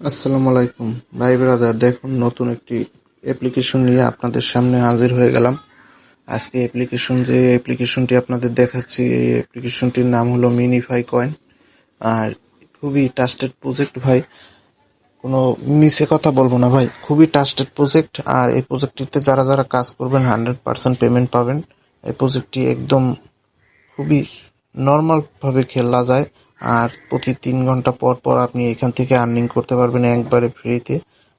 আসসালামু আলাইকুম ভাই ব্রাদার, দেখুন নতুন একটি অ্যাপ্লিকেশন নিয়ে আপনাদের সামনে হাজির হয়ে গেলাম। আজকে অ্যাপ্লিকেশনটি আপনাদের দেখাচ্ছি। এই অ্যাপ্লিকেশনটির নাম হলো মিনিফাই কয়েন। আর খুবই ট্রাস্টেড প্রজেক্ট ভাই, কোনো মিছে কথা বলবো না ভাই, খুবই ট্রাস্টেড প্রজেক্ট। আর এই প্রজেক্টটিতে যারা যারা কাজ করবেন 100% পেমেন্ট পাবেন। এই প্রজেক্টটি একদম খুবই নর্মাল ভাবে খেলা যায়। আর প্রতি 3 ঘন্টা পর পর আপনি এখান থেকে আর্নিং করতে পারবেন একবারে ফ্রিতে।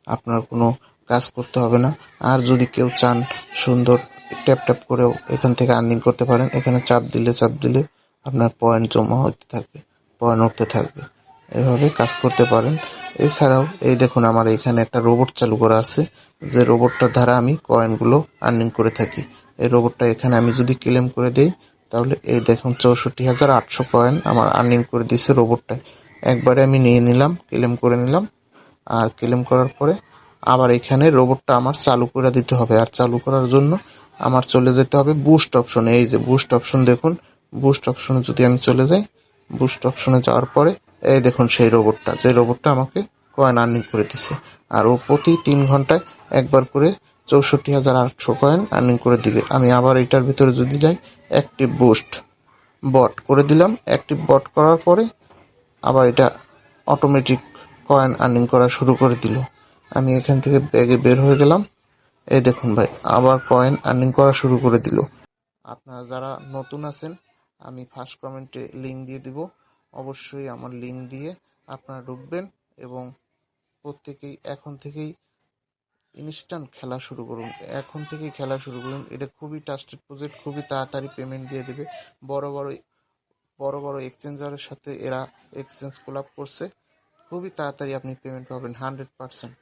আপনার কোনো কাজ করতে হবে না। আর যদি কেউ চান সুন্দর ট্যাপ ট্যাপ করেও এখান থেকে আর্নিং করতে পারেন। এখানে চাপ দিলে আপনার পয়েন্ট জমা হতে থাকবে, পয়েন্ট উঠতে থাকবে। এভাবে কাজ করতে পারেন। এছাড়াও এই দেখুন, আমার এখানে একটা রোবট চালু করা আছে, যে রোবটটার দ্বারা আমি কয়েনগুলো আর্নিং করে থাকি। এই রোবটটা এখানে আমি যদি ক্লেম করে দেই, তাহলে এই দেখুন 64,800 কয়েন আমার আর্নিং করে দিচ্ছে রোবটটা। একবারে আমি নিয়ে নিলাম, ক্লেম করে নিলাম। আর ক্লেম করার পরে আবার এখানে রোবটটা আমার চালু করে দিতে হবে। আর চালু করার জন্য আমার চলে যেতে হবে বুস্ট অপশনে। এই যে বুস্ট অপশন দেখুন, বুস্ট অপশনে যদি আমি চলে যাই, বুস্ট অপশনে যাওয়ার পরে এই দেখুন সেই রোবটটা, যে রোবটটা আমাকে কয়েন আর্নিং করে দিচ্ছে। আর ও প্রতি 3 ঘন্টায় একবার করে 64,800 কয়েন আর্নিং করে দিবে। আমি আবার এটার ভিতরে যদি যাই, অ্যাক্টিভ বুস্ট বট করে দিলাম। অ্যাক্টিভ বট করার পরে আবার এটা অটোমেটিক কয়েন আর্নিং করা শুরু করে দিল। আমি এখান থেকে ব্যাগে বের হয়ে গেলাম। এই দেখুন ভাই, আবার কয়েন আর্নিং করা শুরু করে দিল। আপনারা যারা নতুন আছেন, আমি ফার্স্ট কমেন্টে লিঙ্ক দিয়ে দিব। অবশ্যই আমার লিঙ্ক দিয়ে আপনারা ঢুকবেন এবং প্রত্যেকেই এখন থেকেই ইনস্ট্যান্ট খেলা শুরু করুন। এখন থেকেই খেলা শুরু করুন। এটা খুবই ট্রাস্টেড প্রজেক্ট, খুবই তাড়াতাড়ি পেমেন্ট দিয়ে দেবে। বড় বড় বড় বড় এক্সচেঞ্জারের সাথে এরা এক্সচেঞ্জ কোলাপ করছে। খুবই তাড়াতাড়ি আপনি পেমেন্ট পাবেন 100%।